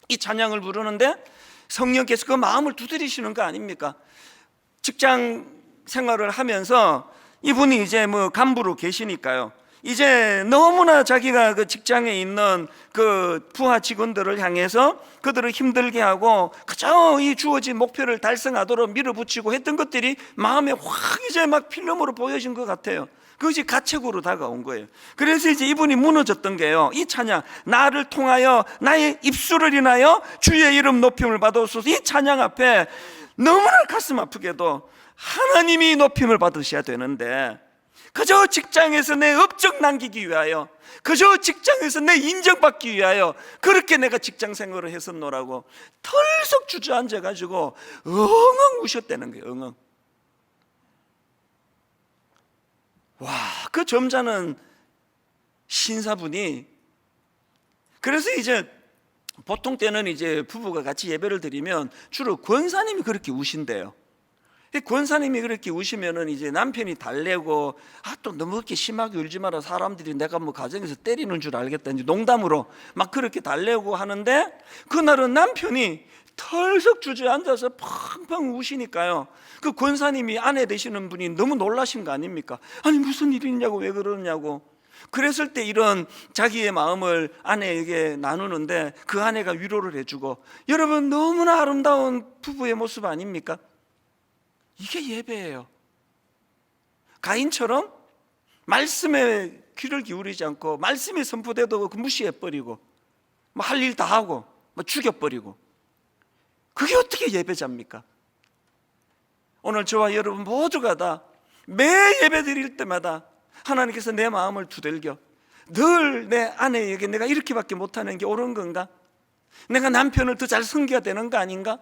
이 찬양을 부르는데 성령께서 그 마음을 두드리시는 거 아닙니까? 직장 생활을 하면서 이분이 이제 뭐 간부로 계시니까요, 이제 너무나 자기가 그 직장에 있는 그 부하 직원들을 향해서 그들을 힘들게 하고 그저 이 주어진 목표를 달성하도록 밀어붙이고 했던 것들이 마음에 확 이제 막 필름으로 보여진 것 같아요. 그것이 가책으로 다가온 거예요. 그래서 이제 이분이 무너졌던 게요, 이 찬양, 나를 통하여 나의 입술을 인하여 주의 이름 높임을 받으소서. 이 찬양 앞에 너무나 가슴 아프게도 하나님이 높임을 받으셔야 되는데, 그저 직장에서 내 업적 남기기 위하여, 그저 직장에서 내 인정받기 위하여 그렇게 내가 직장 생활을 했었노라고 털썩 주저앉아가지고 엉엉 우셨다는 거예요. 엉엉. 와, 그 점잖은 신사분이, 그래서 이제 보통 때는 이제 부부가 같이 예배를 드리면 주로 권사님이 그렇게 우신대요. 권사님이 그렇게 우시면은 이제 남편이 달래고, 또 너무 그렇게 심하게 울지 마라, 사람들이 내가 뭐 가정에서 때리는 줄 알겠다, 이제 농담으로 막 그렇게 달래고 하는데, 그날은 남편이 털썩 주저앉아서 펑펑 우시니까요, 그 권사님이 아내 되시는 분이 너무 놀라신 거 아닙니까? 아니 무슨 일이 있냐고, 왜 그러냐고. 그랬을 때 이런 자기의 마음을 아내에게 나누는데 그 아내가 위로를 해주고, 여러분 너무나 아름다운 부부의 모습 아닙니까? 이게 예배예요. 가인처럼 말씀에 귀를 기울이지 않고 말씀이 선포돼도 무시해버리고 뭐 할 일 다 하고 뭐 죽여버리고, 그게 어떻게 예배자입니까? 오늘 저와 여러분 모두가 다 매 예배 드릴 때마다 하나님께서 내 마음을 두들겨 늘 내 아내에게 내가 이렇게밖에 못하는 게 옳은 건가? 내가 남편을 더 잘 섬겨야 되는 거 아닌가?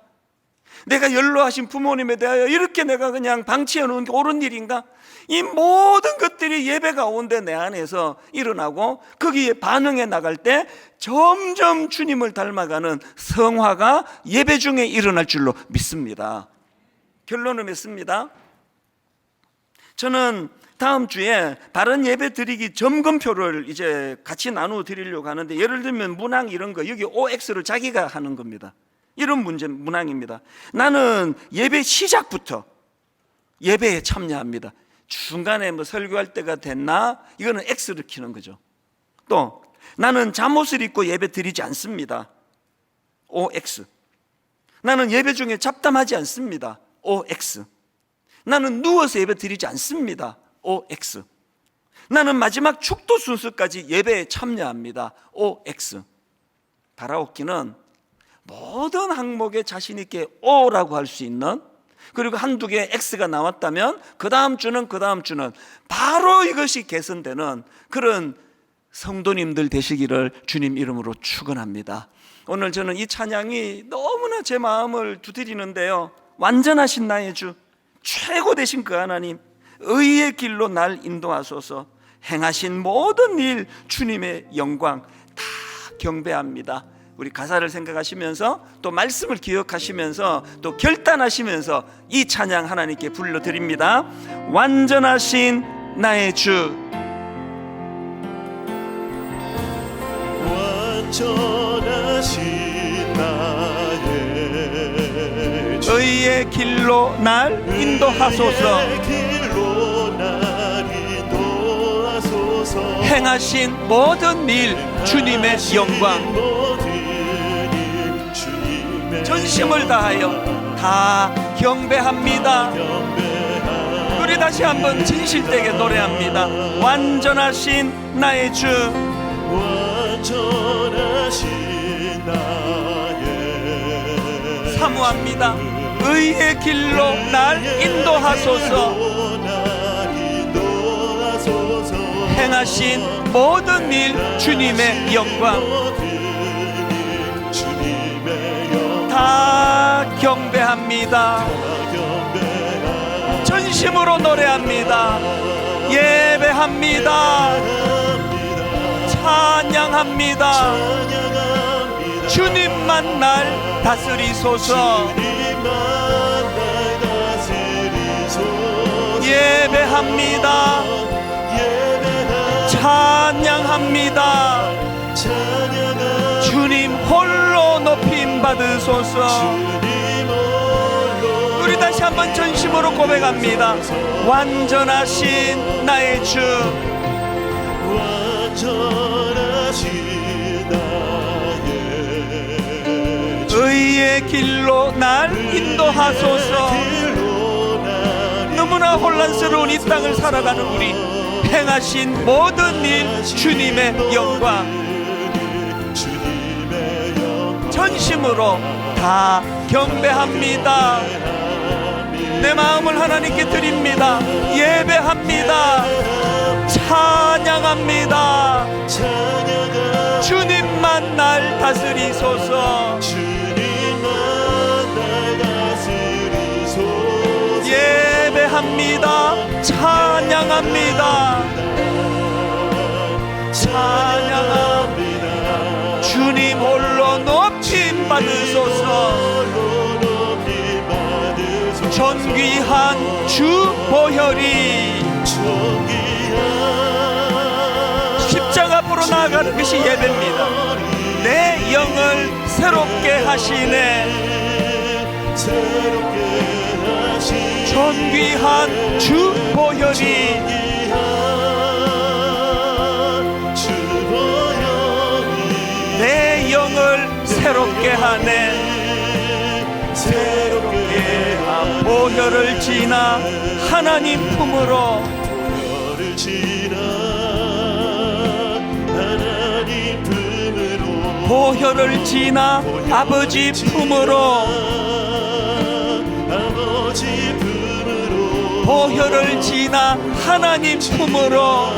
내가 연로하신 부모님에 대하여 이렇게 내가 그냥 방치해 놓은 게 옳은 일인가? 이 모든 것들이 예배 가운데 내 안에서 일어나고 거기에 반응해 나갈 때 점점 주님을 닮아가는 성화가 예배 중에 일어날 줄로 믿습니다. 결론을 맺습니다. 저는 다음 주에 바른 예배 드리기 점검표를 이제 같이 나누어 드리려고 하는데, 예를 들면 문항 이런 거, 여기 OX를 자기가 하는 겁니다. 이런 문항입니다. 나는 예배 시작부터 예배에 참여합니다. 중간에 뭐 설교할 때가 됐나? 이거는 X를 키는 거죠. 또 나는 잠옷을 입고 예배 드리지 않습니다. OX. 나는 예배 중에 잡담하지 않습니다. OX. 나는 누워서 예배 드리지 않습니다. OX. 나는 마지막 축도 순서까지 예배에 참여합니다. OX. 바라옵기는 모든 항목에 자신 있게 O라고 할 수 있는, 그리고 한두 개 X가 나왔다면 그 다음 주는 바로 이것이 개선되는 그런 성도님들 되시기를 주님 이름으로 축원합니다. 오늘 저는 이 찬양이 너무나 제 마음을 두드리는데요, 완전하신 나의 주, 최고 되신 그 하나님, 의의 길로 날 인도하소서. 행하신 모든 일 주님의 영광 다 경배합니다. 우리 가사를 생각하시면서 또 말씀을 기억하시면서 또 결단하시면서 이 찬양 하나님께 불러드립니다. 완전하신 나의 주. 완전하신 나의 주, 의의 길로 날 인도하소서. 의의 길로 날 인도하소서. 행하신 모든 일 주님의 영광 전심을 다하여 다 경배합니다. 우리 다시 한번 진실되게 노래합니다. 완전하신 나의 주. 완전하신 나의 사모합니다. 의의 길로 날 인도하소서. 행하신 모든 일 주님의 영광. 다 경배합니다. 전심으로 노래합니다. 예배합니다. 찬양합니다. 주님만 날 다스리소서. 예배합니다. 찬양합니다. 주님 홀로 높임 받으소서. 우리 다시 한번 전심으로 고백합니다. 완전하신 나의 주. 의의 길로 날 인도하소서. 너무나 혼란스러운 이 땅을 살아가는 우리, 행하신 모든 일 주님의 영광. 전심으로 다 경배합니다. 내 마음을 하나님께 드립니다. 예배합니다. 찬양합니다. 주님만 날 다스리소서. 예배합니다. 찬양합니다. 찬양합니다. 주님 홀로 높임 받으소서. 존귀한 주 보혈이 십자가 앞으로 나아가는 것이 예배입니다. 내 영을 새롭게 하시네. 존귀한 주 보혈이 내 영을 새롭게 하네. 새롭게 한 보혈을 지나 하나님 품으로, 보혈을 지나 아버지 품으로, 보혈을 지나 하나님 품으로.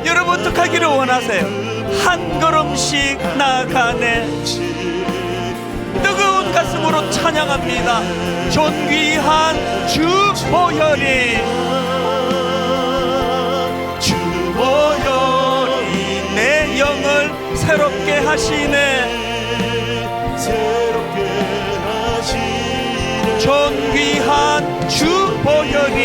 여러분 어떻게 하기를 원하세요? 한 걸음씩 나아가네. 뜨거운 가슴으로 찬양합니다. 존귀한 주 보혈이, 주 보혈이 내 영을 새롭게 하시네. 존귀한 주 보혈이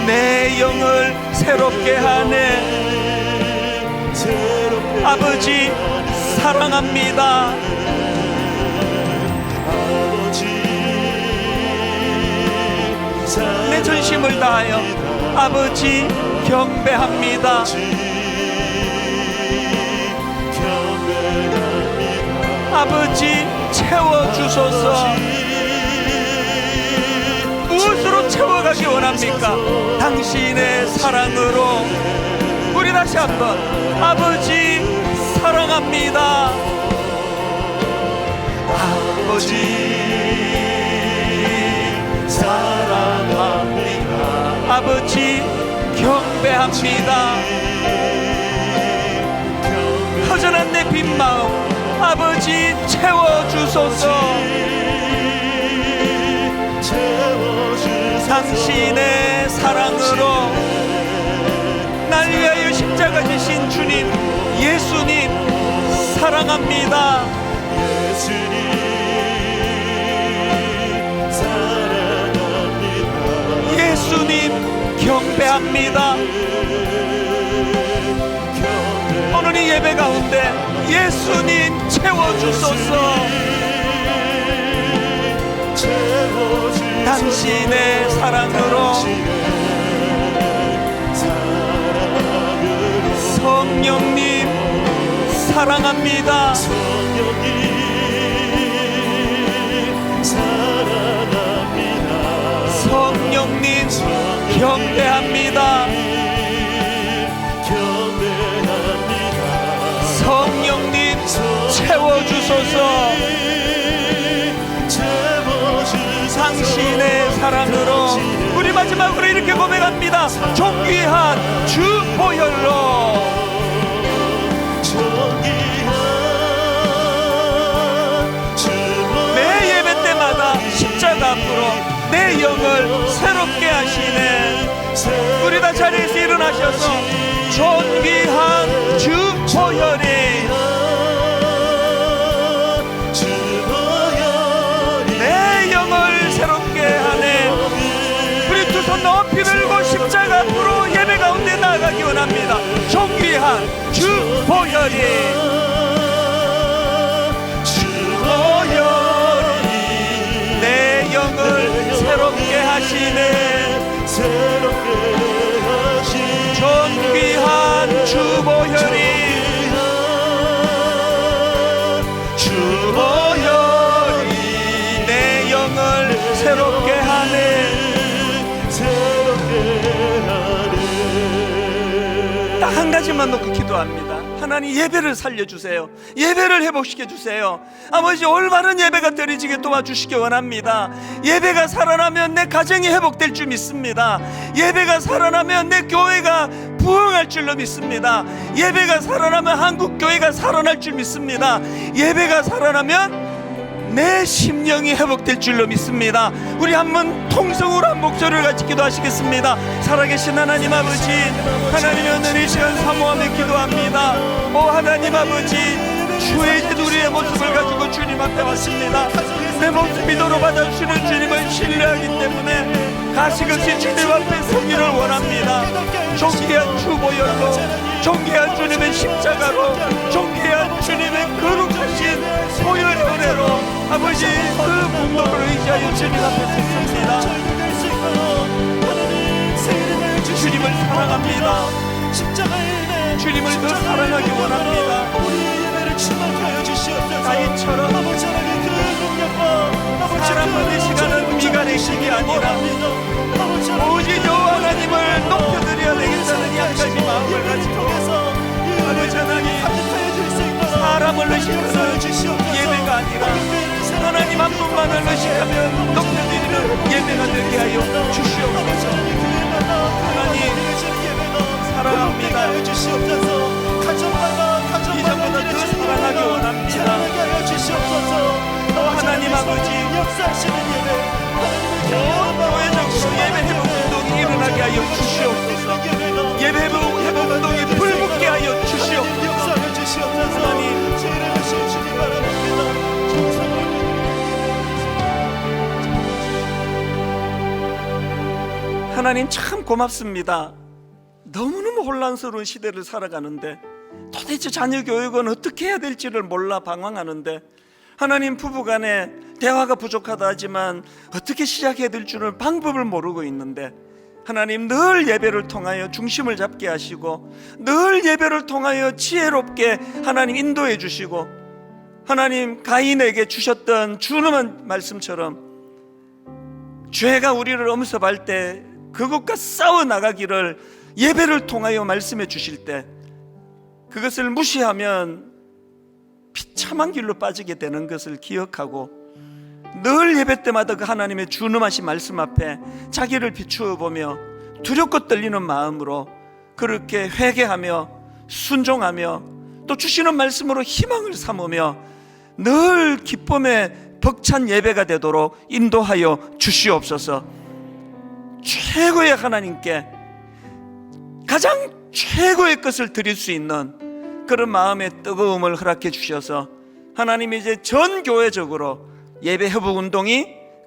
내 영을 새롭게 하네. 아버지 사랑합니다. 내 전심을 다하여 아버지 경배합니다. 아버지 채워주소서. 무엇으로 채워가기 원합니까? 당신의 사랑으로. 우리 다시 한번 아버지 사랑합니다. 아버지 사랑합니다. 아버지 경배합니다. 허전한 내 빈 마음 아버지 채워주소서. 당신의 사랑으로 날 위하여 십자가 지신 주님, 예수님 사랑합니다. 예수님 경배합니다. 오늘 이 예배 가운데 예수님 채워주소서. 당신의 사랑으로 성령님 사랑합니다. 성령님 경배합니다. 성령님 채워주소서. 당신의 사랑으로 우리 마지막으로 이렇게 고백합니다. 존귀한 주 보혈로 매 예배 때마다 십자가 앞으로 내 영을 새롭게 하시네. 우리 다 자리에서 일어나셔서 존귀한 주 보혈이 내 영을 새롭게 하네. 우리 두 손 높이 들고 십자가 앞으로 예배 가운데 나아가기 원합니다. 존귀한 주 보혈이 내 영을 새롭게 하시네. 존귀한 주 보혈이 내 영을 새롭게 하네. 딱 한 가지만 놓고 기도합니다. 하나님, 예배를 살려주세요. 예배를 회복시켜주세요. 아버지, 올바른 예배가 드려지게 도와주시기 원합니다. 예배가 살아나면 내 가정이 회복될 줄 믿습니다. 예배가 살아나면 내 교회가 부흥할 줄로 믿습니다. 예배가 살아나면 한국교회가 살아날 줄 믿습니다. 예배가 살아나면 내 심령이 회복될 줄로 믿습니다. 우리 한번 통성으로 한 목소리를 같이 기도하시겠습니다. 살아계신 하나님 아버지, 하나님의 오늘 이 시간 사모하며 기도합니다. 오 하나님 아버지, 주의 이제 우리의 모습을 가지고 주님 앞에 왔습니다. 내 모습 믿음으로 받아주시는 주님을 신뢰하기 때문에 가시없이 주님 앞에 서기를 원합니다. 존귀한 주 보혈로, 존귀한 주님의 십자가로, 존귀한 주님의 거룩하신 보혈의 은혜로 아버지, 그 문도를 의지하여 주님 앞에 섰습니다. 주님을 사랑합니다. 주님을 더 사랑하기 원합니다. 다윗처럼 사랑받는 시간은 미간의 시기 아니라 오직 여호와 하나님을 높여드려야 되겠다는 이 한 가지 마음을 가지고 아버지 하나님, 사람을 의식하는 예배가 아니라 하나님 한 분만을 의식하면 높여드리는 예배가 되게 하여 주시옵소서. 하나님 사랑합니다. 이전보다 더 사랑하기 원합니다. 하나님 아버지, 교회적으로 예배 회복 운동이 일어나게 하여 주시옵소서. 예배 회복 운동이 불붙게 하여 주시옵소서. 하나님, 하나님 참 고맙습니다. 너무너무 혼란스러운 시대를 살아가는데 도대체 자녀 교육은 어떻게 해야 될지를 몰라 방황하는데, 하나님 부부간에 대화가 부족하다 하지만 어떻게 시작해야 될 줄은 방법을 모르고 있는데, 하나님 늘 예배를 통하여 중심을 잡게 하시고 늘 예배를 통하여 지혜롭게 하나님 인도해 주시고, 하나님 가인에게 주셨던 준엄한 말씀처럼 죄가 우리를 엄습할 때 그것과 싸워 나가기를 예배를 통하여 말씀해 주실 때, 그것을 무시하면 비참한 길로 빠지게 되는 것을 기억하고 늘 예배 때마다 그 하나님의 준엄하신 말씀 앞에 자기를 비추어 보며 두렵고 떨리는 마음으로 그렇게 회개하며 순종하며 또 주시는 말씀으로 희망을 삼으며 늘 기쁨의 벅찬 예배가 되도록 인도하여 주시옵소서. 최고의 하나님께 가장 최고의 것을 드릴 수 있는 그런 마음의 뜨거움을 허락해 주셔서, 하나님이 이제 전 교회적으로 예배 회복 운동이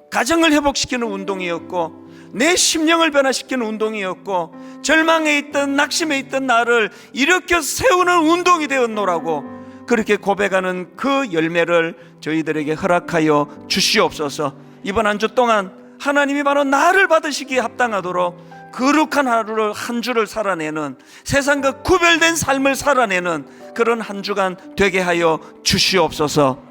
가정을 회복시키는 운동이었고 내 심령을 변화시키는 운동이었고 절망에 있던 낙심에 있던 나를 일으켜 세우는 운동이 되었노라고 그렇게 고백하는 그 열매를 저희들에게 허락하여 주시옵소서. 이번 한 주 동안 하나님이 바로 나를 받으시기에 합당하도록 거룩한 하루를, 한 주를 살아내는, 세상과 구별된 삶을 살아내는 그런 한 주간 되게 하여 주시옵소서.